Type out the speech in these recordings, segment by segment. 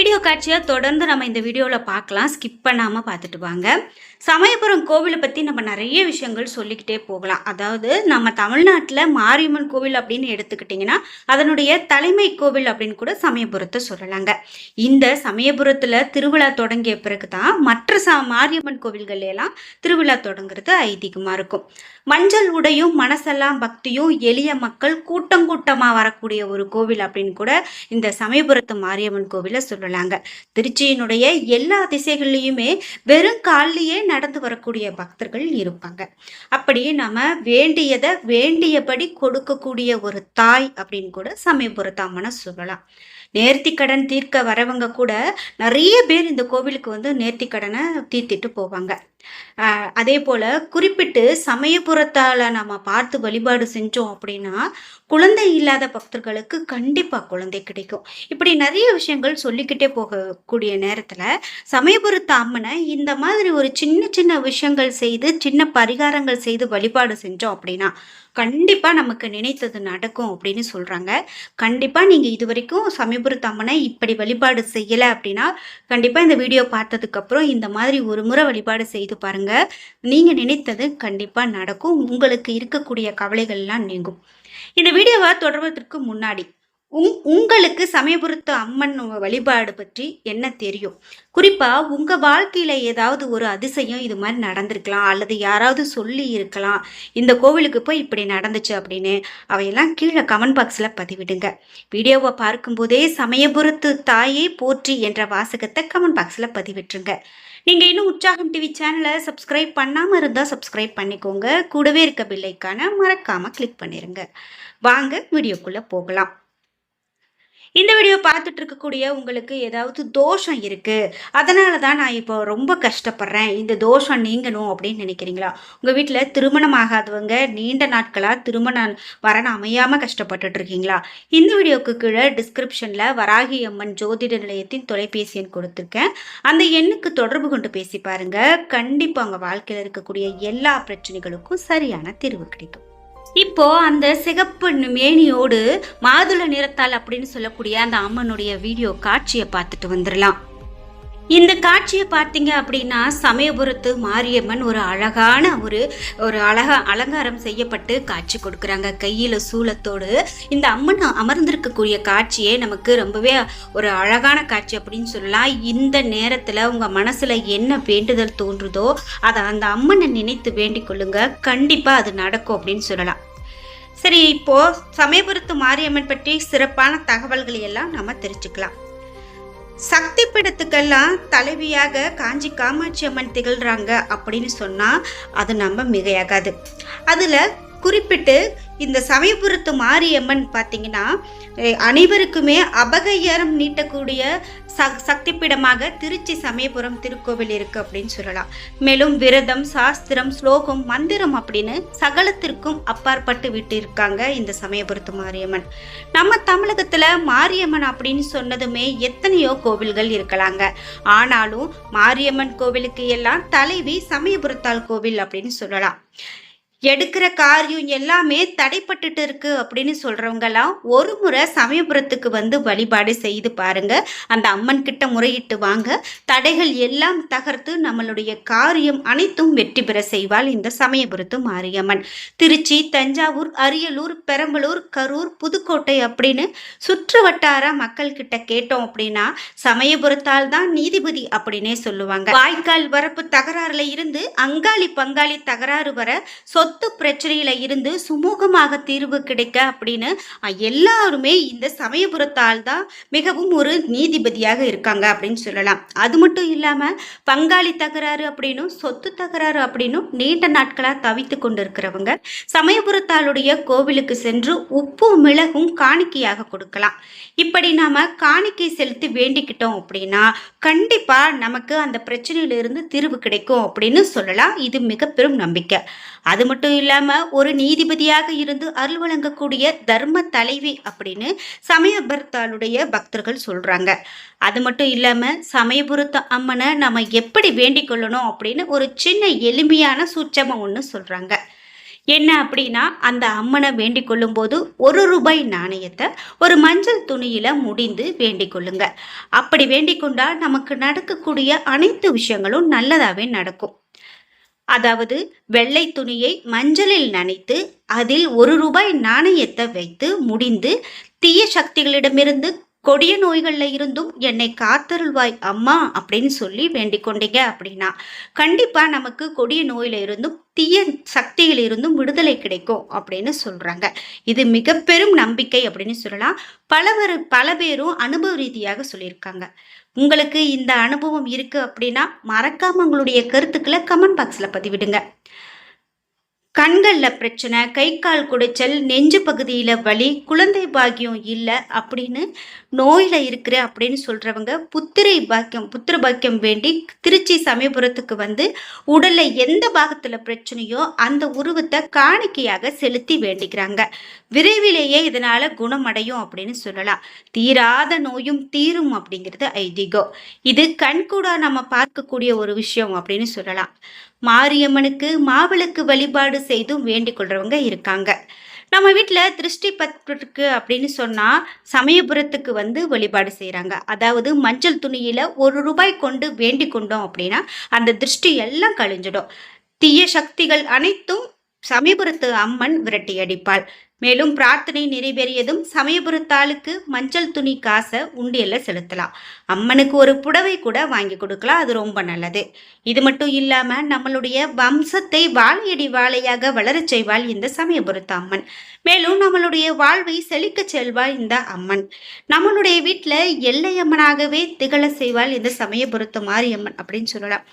Video காட்சியை தொடர்ந்து நம்ம இந்த வீடியோவில் பார்க்கலாம். ஸ்கிப் பண்ணாமல் பார்த்துட்டு வாங்க. சமயபுரம் கோவிலை பற்றி நம்ம நிறைய விஷயங்கள் சொல்லிக்கிட்டே போகலாம். அதாவது நம்ம தமிழ்நாட்டில் மாரியம்மன் கோவில் அப்படின்னு எடுத்துக்கிட்டிங்கன்னா அதனுடைய தலைமை கோவில் அப்படின்னு கூட சமயபுரத்தை சொல்லலாங்க. இந்த சமயபுரத்தில் திருவிழா தொடங்கிய பிறகு தான் மற்ற மாரியம்மன் கோவில்கள் எல்லாம் திருவிழா தொடங்குறது ஐதீகமாக இருக்கும். மஞ்சள் உடையும் மனசெல்லாம் பக்தியும் எளிய மக்கள் கூட்டம் கூட்டமாக வரக்கூடிய ஒரு கோவில் அப்படின்னு கூட இந்த சமயபுரத்து மாரியம்மன் கோவிலை சொல்லலாங்க. திருச்சியினுடைய எல்லா திசைகள்லையுமே வெறும் காலிலேயே நடந்து வரக்கூடிய பக்தர்கள் இருப்பாங்க. அப்படி நம்ம வேண்டியதை வேண்டியபடி கொடுக்கக்கூடிய ஒரு தாய் அப்படின்னு கூட சமயபுரத்து அம்மனை சொல்லலாம். நேர்த்திக்கடன் தீர்க்க வரவங்க கூட நிறைய பேர் இந்த கோவிலுக்கு வந்து நேர்த்திக்கடனை தீர்த்திட்டு போவாங்க. அதே போல குறிப்பிட்டு சமயபுரத்தால நம்ம பார்த்து வழிபாடு செஞ்சோம் அப்படின்னா குழந்தை இல்லாத பக்தர்களுக்கு கண்டிப்பா குழந்தை கிடைக்கும். இப்படி நிறைய விஷயங்கள் சொல்லிக்கிட்டே போகக்கூடிய நேரத்துல சமயபுரத்து அம்மனை இந்த மாதிரி ஒரு சின்ன சின்ன விஷயங்கள் செய்து சின்ன பரிகாரங்கள் செய்து வழிபாடு செஞ்சோம் அப்படின்னா கண்டிப்பா நமக்கு நினைத்தது நடக்கும் அப்படின்னு சொல்றாங்க. கண்டிப்பா நீங்க இது வரைக்கும் சமயபுரத்து அம்மனை இப்படி வழிபாடு செய்யல அப்படின்னா கண்டிப்பா இந்த வீடியோ பார்த்ததுக்கு அப்புறம் இந்த மாதிரி ஒரு முறை வழிபாடு செய்து பாருங்க. நீங்க நினைத்தது கண்டிப்பா நடக்கும். உங்களுக்கு இருக்கக்கூடிய கவலைகள் எல்லாம் நீங்கும். இந்த வீடியோவை தொடர்வதற்கு முன்னாடி உங்களுக்கு சமயபுரத்து அம்மன் வழிபாடு பற்றி என்ன தெரியும்? குறிப்பா உங்க வாழ்க்கையில ஏதாவது ஒரு அதிசயம் இது மாதிரி நடந்திருக்கலாம், அல்லது யாராவது சொல்லி இருக்கலாம் இந்த கோவிலுக்கு போய் இப்படி நடந்துச்சு அப்படின்னு. அவையெல்லாம் கீழே கமெண்ட் பாக்ஸ்ல பதிவிடுங்க. வீடியோவை பார்க்கும்போதே சமயபுரத்து தாயை போற்றி என்ற வாசகத்தை கமெண்ட் பாக்ஸ்ல பதிவிட்டுருங்க. நீங்க இன்னும் உற்சாகம் டிவி சேனலை சப்ஸ்கிரைப் பண்ணாம இருந்தா சப்ஸ்கிரைப் பண்ணிக்கோங்க. கூடவே இருக்க பெல் ஐகானை மறக்காம கிளிக் பண்ணிருங்க. வாங்க வீடியோக்குள்ள போகலாம். இந்த வீடியோ பார்த்துட்டு இருக்கக்கூடிய உங்களுக்கு ஏதாவது தோஷம் இருக்கு, அதனால தான் நான் இப்போ ரொம்ப கஷ்டப்படுறேன், இந்த தோஷம் நீங்கணும் அப்படின்னு நினைக்கிறீங்களா? உங்கள் வீட்டில் திருமணம் ஆகாதவங்க நீண்ட நாட்களாக திருமணம் வரணும் அமையாமல் கஷ்டப்பட்டுட்டு இருக்கீங்களா? இந்த வீடியோக்கு கீழே டிஸ்கிரிப்ஷனில் வராகி அம்மன் ஜோதிட நிலையத்தின் தொலைபேசி எண் கொடுத்துருக்கேன். அந்த எண்ணுக்கு தொடர்பு கொண்டு பேசி பாருங்க. கண்டிப்பாக உங்கள் வாழ்க்கையில் இருக்கக்கூடிய எல்லா பிரச்சனைகளுக்கும் சரியான தீர்வு கிடைக்கும். இப்போ அந்த சிகப்பு மேனியோடு மாதுளை நிறத்தால் அப்படின்னு சொல்லக்கூடிய அந்த அம்மனுடைய வீடியோ காட்சியை பார்த்துட்டு வந்துடலாம். இந்த காட்சியை பார்த்தீங்க அப்படின்னா சமயபுரத்து மாரியம்மன் ஒரு அழகான ஒரு அலங்காரம் செய்யப்பட்டு காட்சி கொடுக்குறாங்க. கையில் சூலத்தோடு இந்த அம்மன் அமர்ந்திருக்கக்கூடிய காட்சியே நமக்கு ரொம்பவே ஒரு அழகான காட்சி அப்படின்னு சொல்லலாம். இந்த நேரத்தில் உங்கள் மனசில் என்ன வேண்டுதல் தோன்றுதோ அதை அந்த அம்மனை நினைத்து வேண்டிக் கொள்ளுங்க. கண்டிப்பாக அது நடக்கும் அப்படின்னு சொல்லலாம். சரி, இப்போ சமயபுரத்து மாரியம்மன் பற்றி சிறப்பான தகவல்களை எல்லாம் நம்ம தெரிஞ்சுக்கலாம். சக்தி பீடத்துக்கெல்லாம் தலைவியாக காஞ்சி காமாட்சி அம்மன் திகழ்றாங்க அப்படின்னு சொன்னா அது நம்ம மிகையாகாது. அதுல குறிப்பிட்டு இந்த சமயபுரத்து மாரியம்மன் பார்த்தீங்கன்னா அனைவருக்குமே அபகயரம் நீட்டக்கூடிய சக்தி பீடமாக திருச்சி சமயபுரம் திருக்கோவில் இருக்கு அப்படின்னு சொல்லலாம். மேலும் விரதம், சாஸ்திரம், ஸ்லோகம், மந்திரம் அப்படின்னு சகலத்திற்கும் அப்பாற்பட்டு விட்டு இருக்காங்க இந்த சமயபுரத்து மாரியம்மன். நம்ம தமிழகத்துல மாரியம்மன் அப்படின்னு சொன்னதுமே எத்தனையோ கோவில்கள் இருக்கலாங்க. ஆனாலும் மாரியம்மன் கோவிலுக்கு எல்லாம் தலைவி சமயபுரத்தாள் கோவில் அப்படின்னு சொல்லலாம். எடுக்கிற காரியம் எல்லாமே தடைப்பட்டுட்டு இருக்கு அப்படின்னு சொல்றவங்கலாம் ஒரு முறை சமயபுரத்துக்கு வந்து வழிபாடு செய்து பாருங்க. அந்த அம்மன் கிட்ட முறையிட்டு வாங்க. தடைகள் எல்லாம் தகர்த்து நம்மளுடைய காரியம் அனைத்தும் வெற்றி பெற செய்வாள் இந்த சமயபுரத்து மாரியம்மன். திருச்சி, தஞ்சாவூர், அரியலூர், பெரம்பலூர், கரூர், புதுக்கோட்டை அப்படின்னு சுற்று வட்டார மக்கள் கிட்ட கேட்டோம் அப்படின்னா சமயபுரத்தால் தான் நீதிபதி அப்படின்னே சொல்லுவாங்க. வாய்க்கால் வரப்பு தகராறுல இருந்து அங்காளி பங்காளி தகராறு வர சொத்து பிரச்சனையில இருந்து சுமூகமாக தீர்வு கிடைக்க அப்படின்னு எல்லாருமே இந்த சமயபுரத்தால் தான் மிகவும் ஒரு நீதிபதியாக இருக்காங்க அப்படின்னு சொல்லலாம். அது மட்டும் இல்லாம பங்காளி தகராறு அப்படின்னும் சொத்து தகராறு அப்படின்னும் நீண்ட நாட்களா தவித்து கொண்டிருக்கிறவங்க சமயபுரத்தாளுடைய கோவிலுக்கு சென்று உப்பு மிளகும் காணிக்கையாக கொடுக்கலாம். இப்படி நாம காணிக்கை செலுத்தி வேண்டிக்கிட்டோம் அப்படின்னா கண்டிப்பா நமக்கு அந்த பிரச்சனையிலிருந்து தீர்வு கிடைக்கும் அப்படின்னு சொல்லலாம். இது மிக பெரும் நம்பிக்கை. அது மட்டும் இல்லாம ஒரு நீதிபதியாக இருந்து அருள் வழங்கக்கூடிய தர்ம தலைவி அப்படின்னு சமயபுரத்தாளுடைய பக்தர்கள் சொல்றாங்க. அது மட்டும் இல்லாம சமயபுரத்து அம்மனை நம்ம எப்படி வேண்டிக் கொள்ளணும் அப்படின்னு ஒரு சின்ன எளிமையான சூட்சமம் ஒன்று சொல்றாங்க. என்ன அப்படின்னா, அந்த அம்மனை வேண்டிக் கொள்ளும்போது ரூ. 1 நாணயத்தை ஒரு மஞ்சள் துணியில முடிந்து வேண்டிக் கொள்ளுங்க. அப்படி வேண்டிக் கொண்டா நமக்கு நடக்கக்கூடிய அனைத்து விஷயங்களும் நல்லதாவே நடக்கும். அதாவது வெள்ளை துணியை மஞ்சளில் நனைத்து அதில் ரூ. 1 நாணயத்தை வைத்து முடிந்து தீய சக்திகளிடமிருந்து கொடிய நோய்கள்ல இருந்தும் என்னை காத்தருள்வாய் அம்மா அப்படின்னு சொல்லி வேண்டிக் கொண்டீங்க அப்படின்னா கண்டிப்பா நமக்கு கொடிய நோயில இருந்தும் தீய சக்தியில் இருந்தும் விடுதலை கிடைக்கும் அப்படின்னு சொல்றாங்க. இது மிக பெரும் நம்பிக்கை அப்படின்னு சொல்லலாம். பல பேரும் அனுபவ ரீதியாக சொல்லியிருக்காங்க. உங்களுக்கு இந்த அனுபவம் இருக்கு அப்படின்னா மறக்காம உங்களுடைய கருத்துக்களை கமெண்ட் பாக்ஸ்ல பதிவிடுங்க. கண்கள்ல பிரச்சனை, கை கால் குடைச்சல், நெஞ்சு பகுதியில வலி, குழந்தை பாக்கியம் இல்ல அப்படின்னு நோயில இருக்கிற அப்படின்னு சொல்றவங்க புத்திர பாக்கியம் வேண்டி திருச்சி சமயபுரத்துக்கு வந்து உடல்ல எந்த பாகத்துல பிரச்சனையோ அந்த உருவத்தை காணிக்கையாக செலுத்தி வேண்டிக்கிறாங்க. விரைவிலேயே இதனால குணமடையும் அப்படின்னு சொல்லலாம். தீராத நோயும் தீரும் அப்படிங்கிறது ஐதீகம். இது கண்கூடா நம்ம பார்க்கக்கூடிய ஒரு விஷயம் அப்படின்னு சொல்லலாம். மாரியம்மனுக்கு மாவிளக்கு வழிபாடு செய்தும் வேண்டிக் கொள்றவங்க இருக்காங்க. நம்ம வீட்டில் திருஷ்டி பத்திருக்கு அப்படின்னு சொன்னால் சமயபுரத்துக்கு வந்து வழிபாடு செய்கிறாங்க. அதாவது மஞ்சள் துணியில் ரூ. 1 கொண்டு வேண்டிக் கொண்டோம் அப்படின்னா அந்த திருஷ்டி எல்லாம் கழிஞ்சிடும். தீய சக்திகள் அனைத்தும் சமயபுரத்து அம்மன் விரட்டி அடிப்பாள். மேலும் பிரார்த்தனை நிறைவேறியதும் சமயபுரத்தாளுக்கு மஞ்சள் துணி காசை உண்டியல்ல செலுத்தலாம். அம்மனுக்கு ஒரு புடவை கூட வாங்கி கொடுக்கலாம். அது ரொம்ப நல்லது. இது மட்டும் இல்லாம நம்மளுடைய வம்சத்தை வாழையடி வாழையாக வளரச் செய்வாள் இந்த சமயபுரத்து அம்மன். மேலும் நம்மளுடைய வாழ்வை செழிக்க செல்வாள் இந்த அம்மன். நம்மளுடைய வீட்டுல எல்லையம்மனாகவே திகழ செய்வாள் இந்த சமயபுரத்து மாரியம்மன் அப்படின்னு சொல்லலாம்.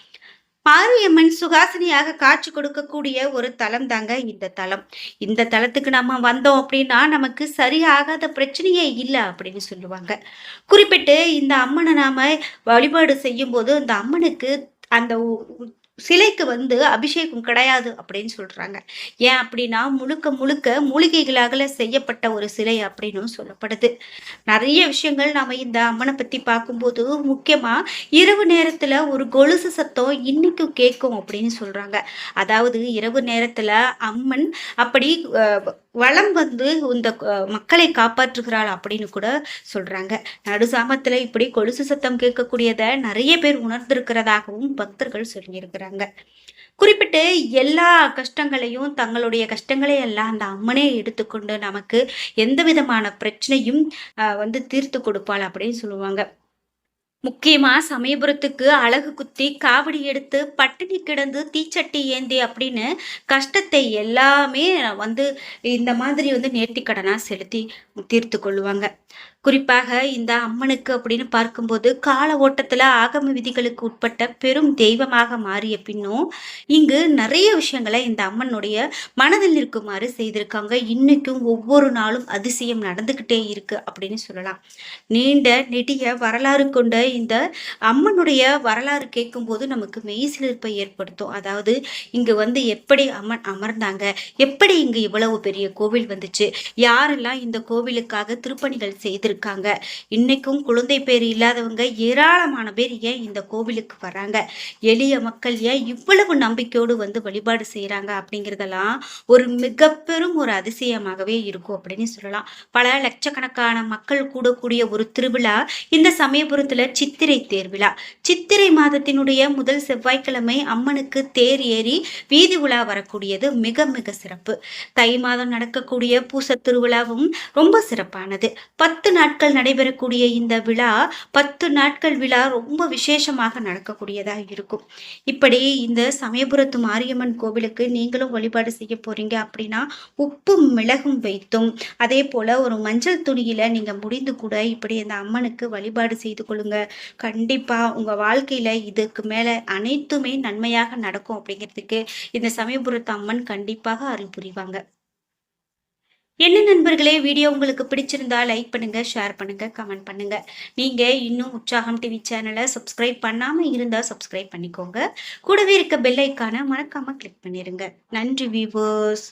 மாரியம்மன் சுகாசினியாக காட்சி கொடுக்கக்கூடிய ஒரு தலம் தாங்க இந்த தலம். இந்த தலத்துக்கு நம்ம வந்தோம் அப்படின்னா நமக்கு சரியாகாத பிரச்சனையே இல்லை அப்படின்னு சொல்லுவாங்க. குறிப்பிட்டு இந்த அம்மனை நாம வழிபாடு செய்யும் போது அந்த அம்மனுக்கு அந்த சிலைக்கு வந்து அபிஷேகம் கிடையாது அப்படின்னு சொல்றாங்க. ஏன் அப்படின்னா முழுக்க முழுக்க மூலிகைகளாக செய்யப்பட்ட ஒரு சிலை அப்படின்னு சொல்லப்படுது. நிறைய விஷயங்கள் நாம இந்த அம்மனை பத்தி பார்க்கும்போது முக்கியமா இரவு நேரத்துல ஒரு கொலுசு சத்தம் இன்னைக்கும் கேட்கும் அப்படின்னு சொல்றாங்க. அதாவது இரவு நேரத்துல அம்மன் அப்படி வளம் வந்து இந்த மக்களை காப்பாற்றுகிறாள் அப்படின்னு கூட சொல்றாங்க. நடுசாமத்துல இப்படி கொலுசு சத்தம் கேட்கக்கூடியதை நிறைய பேர் உணர்ந்திருக்கிறதாகவும் பக்தர்கள் சொல்லியிருக்கிறாங்க. குறிப்பிட்டு எல்லா கஷ்டங்களையும் தங்களுடைய கஷ்டங்களை எல்லாம் அந்த அம்மனே எடுத்துக்கொண்டு நமக்கு எந்த விதமான பிரச்சனையும் வந்து தீர்த்து கொடுப்பாள் அப்படின்னு சொல்லுவாங்க. முக்கியமா சமயபுரத்துக்கு அழகு குத்தி காவடி எடுத்து பட்டினி கிடந்து தீச்சட்டி ஏந்தி அப்படின்னு கஷ்டத்தை எல்லாமே வந்து இந்த மாதிரி வந்து நேர்த்திக்கடனா செலுத்தி தீர்த்து கொள்ளுவாங்க. குறிப்பாக இந்த அம்மனுக்கு அப்படின்னு பார்க்கும்போது கால ஓட்டத்துல ஆகம விதிகளுக்கு உட்பட்ட பெரும் தெய்வமாக மாறிய பின்னும் இங்கு நிறைய விஷயங்களை இந்த அம்மனுடைய மனதில் இருக்குமாறு செய்திருக்காங்க. இன்னைக்கும் ஒவ்வொரு நாளும் அதிசயம் நடந்துகிட்டே இருக்கு அப்படின்னு சொல்லலாம். நீண்ட நெடிய வரலாறு கொண்ட இந்த அம்மனுடைய வரலாறு கேட்கும்போது நமக்கு மெய்சிலிர்ப்பை ஏற்படுத்தும். அதாவது இங்கு வந்து எப்படி அம்மன் அமர்ந்தாங்க, எப்படி இங்கு இவ்வளவு பெரிய கோவில் வந்துச்சு, யாரெல்லாம் இந்த கோவிலுக்காக திருப்பணிகள் செய்திருக்காங்க, இன்னைக்கும் குழந்தை பேர் இல்லாதவங்க ஏராளமான பேர் ஏன் இந்த கோவிலுக்கு வராங்க, எளிய மக்கள் ஏன் இவ்வளவு நம்பிக்கையோடு வந்து வழிபாடு செய்யறாங்க அப்படிங்கிறதெல்லாம் ஒரு மிக பெரும் ஒரு அதிசயமாகவே இருக்கும் அப்படின்னு சொல்லலாம். பல லட்சக்கணக்கான மக்கள் கூடக்கூடிய ஒரு திருவிழா இந்த சமயபுரத்துல சித்திரை தேர்விழா. சித்திரை மாதத்தினுடைய முதல் செவ்வாய்க்கிழமை அம்மனுக்கு தேர் ஏறி வீதி உலா வரக்கூடியது மிக மிக சிறப்பு. தை மாதம் நடக்கக்கூடிய பூச திருவிழாவும் ரொம்ப சிறப்பானது. 10 நாட்கள் நடைபெறக்கூடிய இந்த விழா 10 நாட்கள் விழா ரொம்ப விசேஷமாக நடக்கக்கூடியதாக இருக்கும். இப்படி இந்த சமயபுரத்து மாரியம்மன் கோவிலுக்கு நீங்களும் வழிபாடு செய்ய போறீங்க அப்படின்னா உப்பும் மிளகும் வைத்தும் அதே போல ஒரு மஞ்சள் துணியில நீங்க முடிந்து கூட இப்படி இந்த அம்மனுக்கு வழிபாடு செய்து கொள்ளுங்க. கண்டிப்பா உங்க வாழ்க்கையில இதுக்கு மேல அனைத்துமே நன்மையாக நடக்கும் அப்படிங்கிறதுக்கு இந்த சமயபுரத்து அம்மன் கண்டிப்பாக அருள் புரிவாங்க. என்ன நண்பர்களே, வீடியோ உங்களுக்கு பிடிச்சிருந்தா லைக் பண்ணுங்க, ஷேர் பண்ணுங்க, கமெண்ட் பண்ணுங்க. நீங்க இன்னும் உற்சாகம் டிவி சேனலை சப்ஸ்கிரைப் பண்ணாம இருந்தா சப்ஸ்கிரைப் பண்ணிக்கோங்க. கூடவே இருக்க பெல் ஐக்கானை மறக்காம கிளிக் பண்ணிருங்க. நன்றி வீவர்ஸ்.